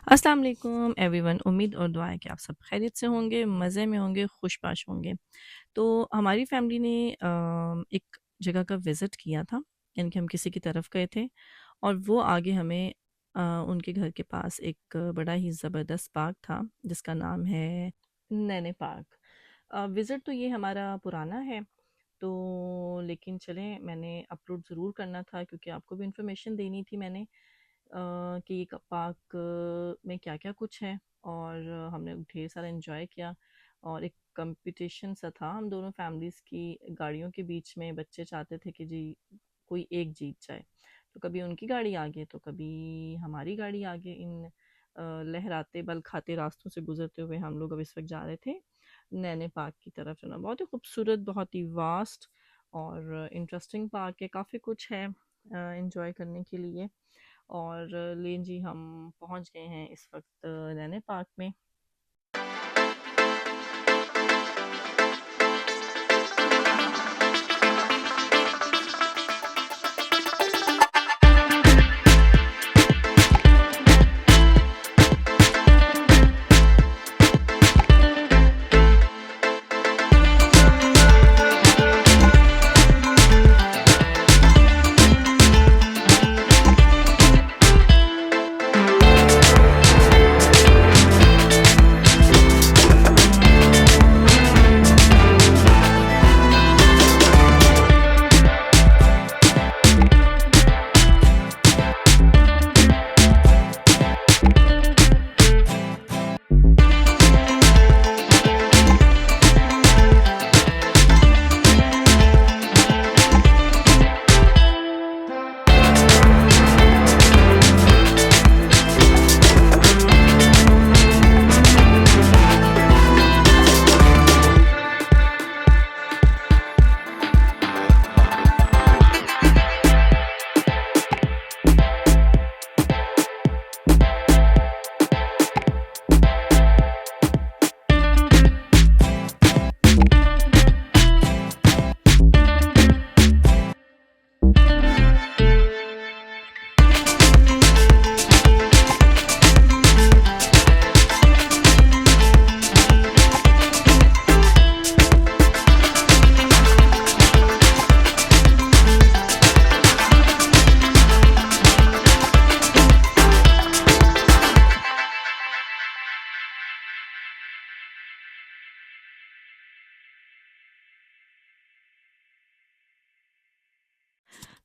अस्सलाम वालेकुम एवरीवन। उम्मीद और दुआ है कि आप सब खैरियत से होंगे, मज़े में होंगे, खुशबाश होंगे। तो हमारी फैमिली ने एक जगह का विज़िट किया था, यानी कि हम किसी की तरफ गए थे और वो आगे हमें उनके घर के पास एक बड़ा ही ज़बरदस्त पार्क था जिसका नाम है नैने पार्क। विज़िट तो ये हमारा पुराना है, तो लेकिन चलें मैंने अपलोड ज़रूर करना था क्योंकि आपको भी इन्फॉर्मेशन देनी थी मैंने कि ये पार्क में क्या-क्या कुछ है और हमने ढेर सारा एंजॉय किया और एक कंपटीशन सा था हम दोनों फैमिलीज़ की गाड़ियों के बीच में। बच्चे चाहते थे कि जी कोई एक जीत जाए, तो कभी उनकी गाड़ी आगे तो कभी हमारी गाड़ी आगे। इन लहराते बल खाते रास्तों से गुजरते हुए हम लोग अब इस वक्त जा रहे थे नैने पार्क की तरफ। जो ना बहुत ही खूबसूरत, बहुत ही वास्ट और इंटरेस्टिंग पार्क है, काफ़ी कुछ है एंजॉय करने के लिए। और लें जी, हम पहुंच गए हैं इस वक्त नैने पार्क में।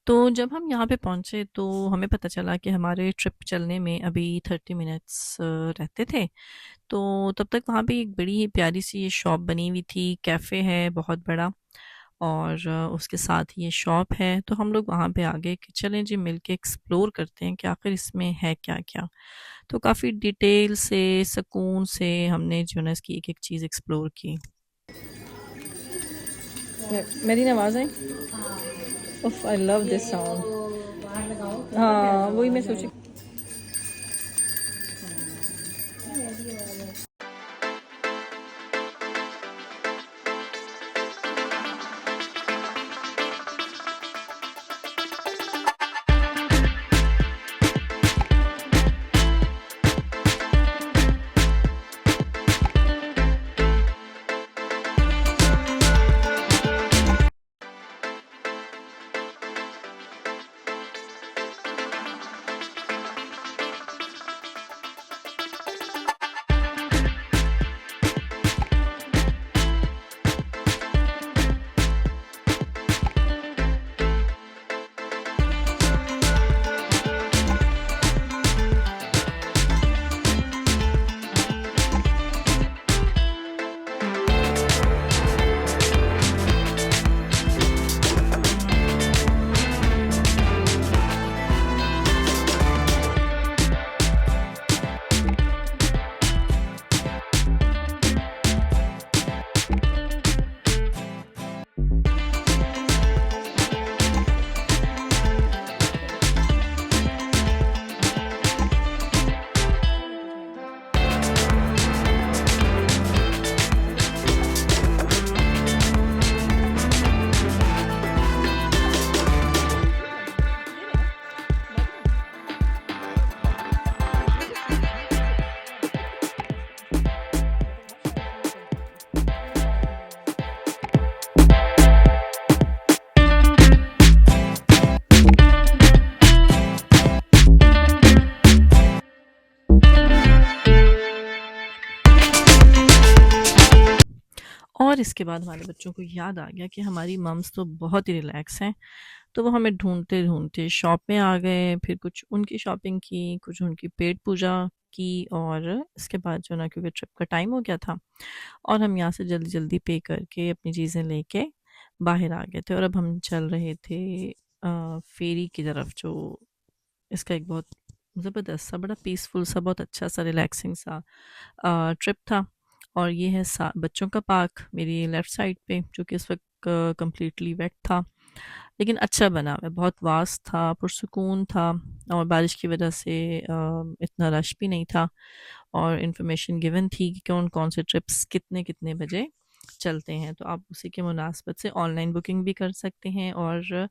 तो जब हम यहाँ पे पहुँचे तो हमें पता चला कि हमारे ट्रिप चलने में अभी 30 मिनट्स रहते थे। तो तब तक वहाँ पे एक बड़ी ही प्यारी सी ये शॉप बनी हुई थी, कैफ़े है बहुत बड़ा और उसके साथ ही ये शॉप है। तो हम लोग वहाँ पे आ गए कि चलें जी मिल के एक्सप्लोर करते हैं कि आखिर इसमें है क्या-क्या। तो काफ़ी डिटेल से, सुकून से हमने जो है ना इसकी एक-एक चीज़ एक्सप्लोर की। मेरी आवाज़ आई? उफ़, आई लव दिस साउंड। हाँ, वही मैं सोची। और इसके बाद हमारे बच्चों को याद आ गया कि हमारी मम्स तो बहुत ही रिलैक्स हैं, तो वो हमें ढूंढते ढूंढते शॉप में आ गए। फिर कुछ उनकी शॉपिंग की, कुछ उनकी पेट पूजा की, और इसके बाद जो ना, क्योंकि ट्रिप का टाइम हो गया था और हम यहाँ से जल्दी जल्दी पे करके अपनी चीज़ें लेके बाहर आ गए थे। और अब हम चल रहे थे फेरी की तरफ, जो इसका एक बहुत ज़बरदस्त सा, बड़ा पीसफुल सा, बहुत अच्छा सा, रिलैक्सिंग सा ट्रिप था। और ये है बच्चों का पार्क मेरी लेफ़्ट साइड पे, जो कि इस वक्त कम्प्लीटली वेट था, लेकिन अच्छा बना हुआ है, बहुत वास्ट था, पुरसुकून था, और बारिश की वजह से इतना रश भी नहीं था। और इन्फॉर्मेशन गिवन थी कि कौन कौन से ट्रिप्स कितने कितने बजे चलते हैं, तो आप उसी के मुनासबत से ऑनलाइन बुकिंग भी कर सकते हैं और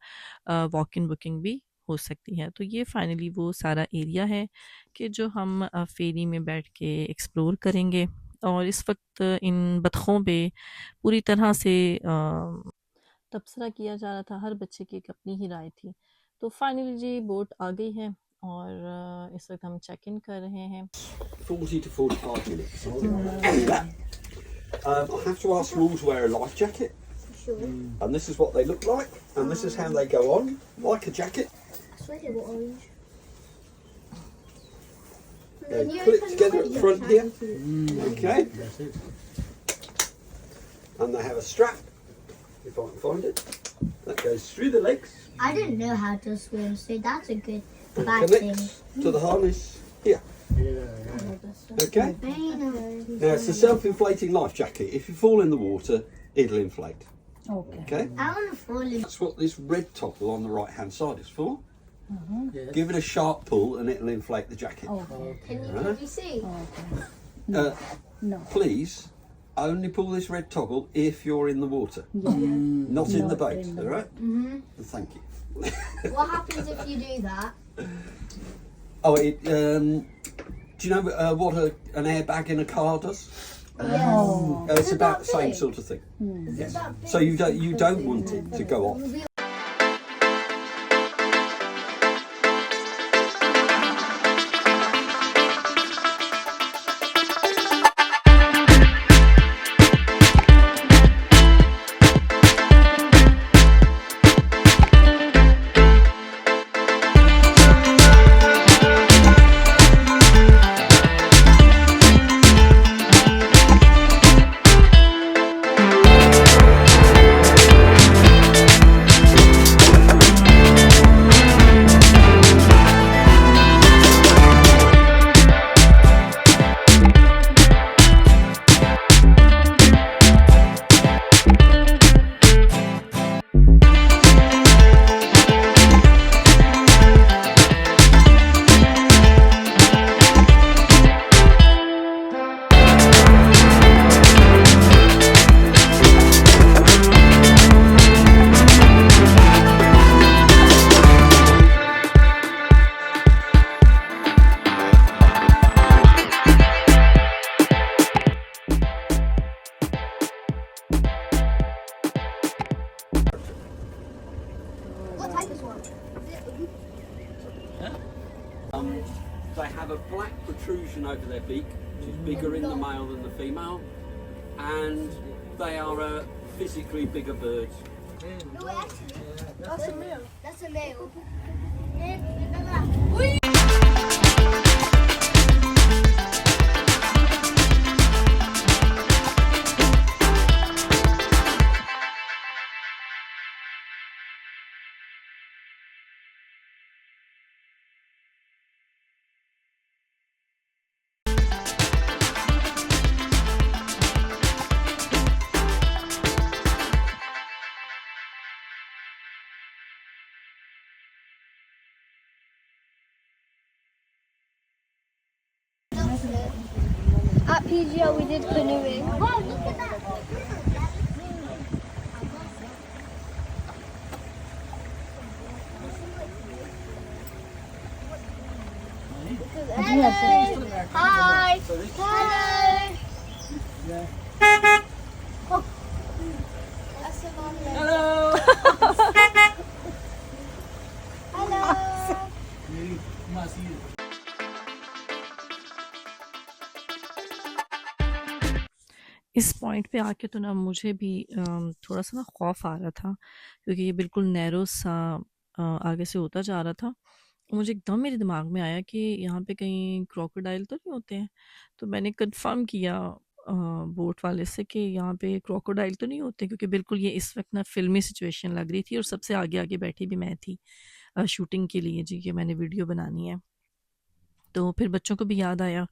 वॉक इन बुकिंग भी हो सकती है। तो ये फाइनली वो सारा एरिया है कि जो हम फेरी में बैठ के एक्सप्लोर करेंगे। और इस वक्त इन बतखों पे पूरी तरह से तबसरा किया जा रहा था, हर बच्चे की एक अपनी ही राय थी। तो फाइनली जी बोट आ गई है और इस वक्त हम चेक इन कर रहे हैं। 40 to 45 minutes. I have to ask them all to wear a life jacket. Sure. And this is what they look like, and this is how they go on, like a jacket. I swear they were orange. They clip together at the front here. Okay. And they have a strap, if I can find it, that goes through the legs. I didn't know how to swim, so that's a good And bad thing. connects to the harness here. Okay. Very nice. Now it's a self-inflating life jacket. If you fall in the water, it'll inflate. Okay. I want to fall in. That's what this red toggle on the right-hand side is for. Give it a sharp pull and it'll inflate the jacket. Can you see? Please, only pull this red toggle if you're in the water, not in the boat. All right? Thank you. What happens if you do that? Oh, do you know what an airbag in a car does? Yes. It's about the same sort of thing. Yes. So you don't want it to go off. What type is one? They have a black protrusion over their beak, which is bigger in the male than the female, and they are physically bigger birds. No, actually, that's a male. That's a male. At PGL we did canoeing. Oh, look at that! Hello. Hi. Hello. Oh. That's the mom there. Hello. Hello. इस point पे आके तो ना मुझे भी थोड़ा सा ना खौफ आ रहा था, क्योंकि ये बिल्कुल नैरो सा आगे से होता जा रहा था। मुझे एकदम मेरे दिमाग में आया कि यहाँ पे कहीं क्रोकोडाइल तो नहीं होते हैं। तो मैंने कंफर्म किया बोट वाले से कि यहाँ पे क्रोकोडाइल तो नहीं होते, क्योंकि बिल्कुल ये इस वक्त ना फिल्मी सिचुएशन लग रही थी और सबसे आगे आगे बैठी भी मैं थी शूटिंग के लिए जी, कि मैंने वीडियो बनानी है। तो फिर बच्चों को भी याद आया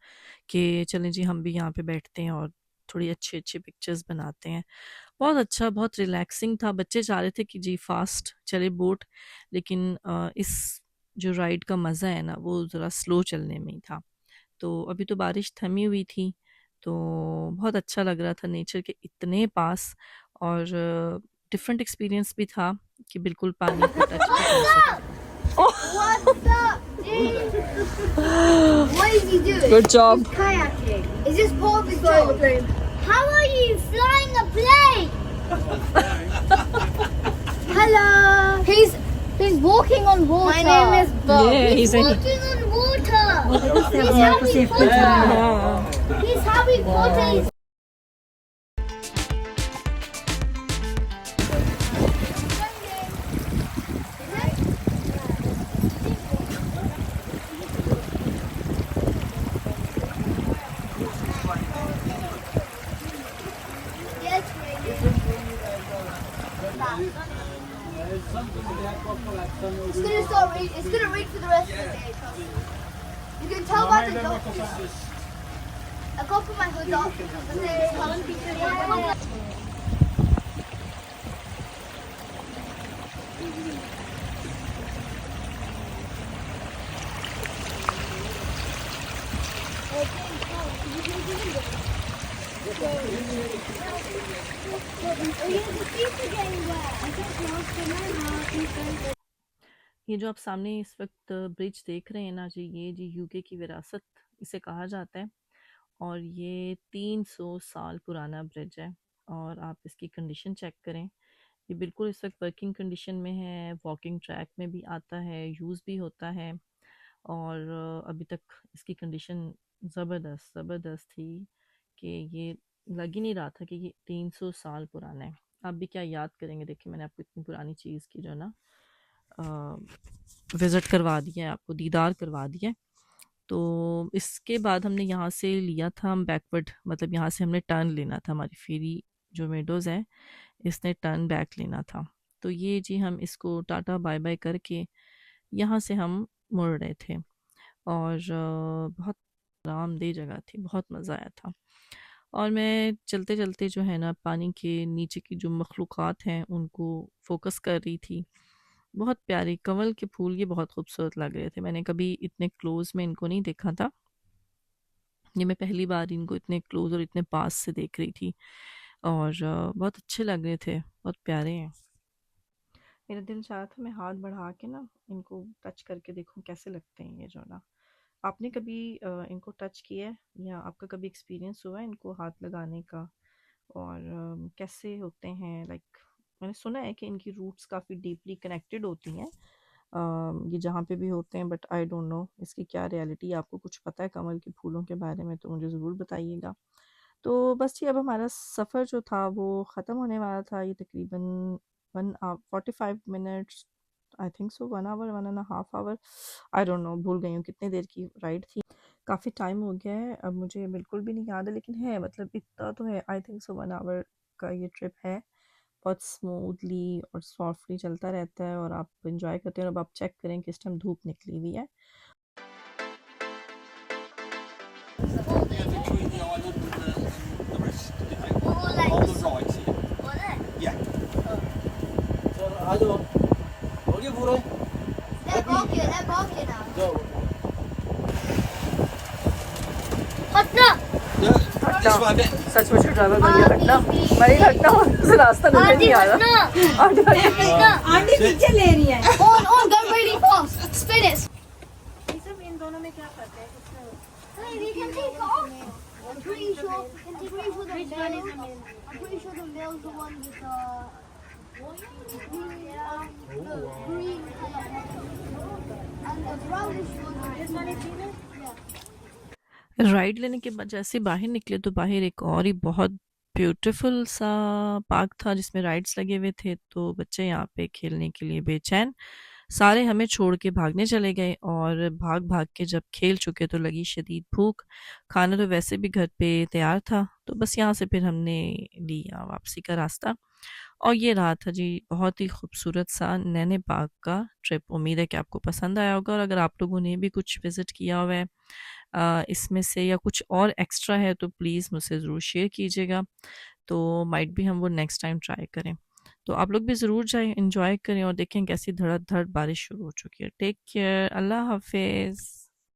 कि चलें जी हम भी यहाँ पे बैठते हैं और थोड़ी अच्छी अच्छी पिक्चर्स बनाते हैं। बहुत अच्छा, बहुत रिलैक्सिंग था। बच्चे चाह रहे थे कि जी फास्ट चले बोट, लेकिन इस जो राइड का मज़ा है ना वो ज़रा स्लो चलने में ही था। तो अभी तो बारिश थमी हुई थी, तो बहुत अच्छा लग रहा था नेचर के इतने पास, और डिफरेंट एक्सपीरियंस भी था कि बिल्कुल पानी को टच भी कर सकते। What's up, dude? What is he doing? Good job. He's kayaking. Is this part of his job? How are you flying a plane? Hello. He's walking on water. My name is Bob. Yeah, he's walking on water. He's Harry Potter. He's Harry Potter. He's Yes, it's gonna read for the rest of the day. Trust me. You can tell by the doctors. I got put my hood up because they can't be good. ये जो आप सामने इस वक्त bridge देख रहे हैं ना जी, ये जी यूके की विरासत इसे कहा जाता है, और ये 300 साल पुराना ब्रिज है। और आप इसकी कंडीशन चेक करें, ये बिल्कुल इस वक्त वर्किंग कंडीशन में है, वॉकिंग ट्रैक में भी आता है, यूज़ भी होता है, और अभी तक इसकी कंडीशन ज़बरदस्त ज़बरदस्त थी कि ये लग ही नहीं रहा था कि ये 300 साल पुराना है। आप भी क्या याद करेंगे, देखिए मैंने आपको इतनी पुरानी चीज़ की जो ना विज़िट करवा दिया है, आपको दीदार करवा दिया है। तो इसके बाद हमने यहाँ से लिया था हम बैकवर्ड, मतलब यहाँ से हमने टर्न लेना था, हमारी फेरी जो मेडोज़ है इसने टर्न बैक लेना था। तो ये जी हम इसको टाटा बाय बाय करके यहाँ से हम मुड़ रहे थे, और बहुत आरामदेह जगह थी, बहुत मज़ा आया था। और मैं चलते चलते जो है ना पानी के नीचे की जो मखलूक़ात हैं उनको फ़ोकस कर रही थी। बहुत प्यारे कमल के फूल, ये बहुत खूबसूरत लग रहे थे। मैंने कभी इतने क्लोज़ में इनको नहीं देखा था, ये मैं पहली बार इनको इतने क्लोज़ और इतने पास से देख रही थी, और बहुत अच्छे लग रहे थे, बहुत प्यारे हैं। मेरा दिल चाहा था मैं हाथ बढ़ा के ना इनको टच करके देखूं कैसे लगते हैं ये जो ना। आपने कभी इनको टच किया है, या आपका कभी एक्सपीरियंस हुआ है इनको हाथ लगाने का, और कैसे होते हैं? लाइक मैंने सुना है कि इनकी रूट्स काफ़ी डीपली कनेक्टेड होती हैं ये जहाँ पे भी होते हैं, बट आई डोंट नो इसकी क्या रियलिटी। आपको कुछ पता है कमल के फूलों के बारे में तो मुझे ज़रूर बताइएगा। तो बस जी अब हमारा सफ़र जो था वो ख़त्म होने वाला था। ये तकरीबन 45 minutes, I think so 1 hour 1.5 hour, I don't know, भूल गई हूँ कितनी देर की राइड थी। काफ़ी टाइम हो गया है, अब मुझे बिल्कुल भी नहीं याद है, लेकिन है मतलब इतना तो है, आई थिंक सो 1 आवर का ये ट्रिप है। बहुत स्मूथली और सॉफ्टली चलता रहता है और आप इंजॉय करते हैं। और अब आप चेक करें कि इस टाइम धूप निकली हुई है। Between the island and the rest, you know, on the right here. Yeah. They're barking now. हटना। This way a bit. सच में ड्राइवर बन गया, हटना मैं हटना, रास्ता नजर नहीं आ रहा। आंटी पीछे ले रही है। On, go really fast. Spin it. इन दोनों में क्या फर्क है? Hey, we can take it off. I'm pretty sure the male. I'm pretty sure the male's the one with the green color, and the brownish one. This one is female. Yeah. Ride लेने के बाद जैसे बाहर निकले तो बाहर एक और ही बहुत ब्यूटीफुल सा पार्क था जिसमें राइड्स लगे हुए थे, तो बच्चे यहाँ पे खेलने के लिए बेचैन। सारे हमें छोड़ के भागने चले गए और भाग भाग के जब खेल चुके तो लगी शदीद भूख। खाना तो वैसे भी घर पे तैयार था, तो बस यहाँ से फिर हमने लिया वापसी का रास्ता। और ये रहा था जी बहुत ही खूबसूरत सा नैनी बाग का ट्रिप। उम्मीद है कि आपको पसंद आया होगा, और अगर आप लोगों ने भी कुछ विज़िट किया हुआ है इसमें से या कुछ और एक्स्ट्रा है तो प्लीज़ मुझसे ज़रूर शेयर कीजिएगा, तो माइट भी हम वो नेक्स्ट टाइम ट्राई करें। तो आप लोग भी ज़रूर जाएं, एंजॉय करें और देखें कैसी धड़ाधड़ बारिश शुरू हो चुकी है। टेक केयर, अल्लाह हाफिज़।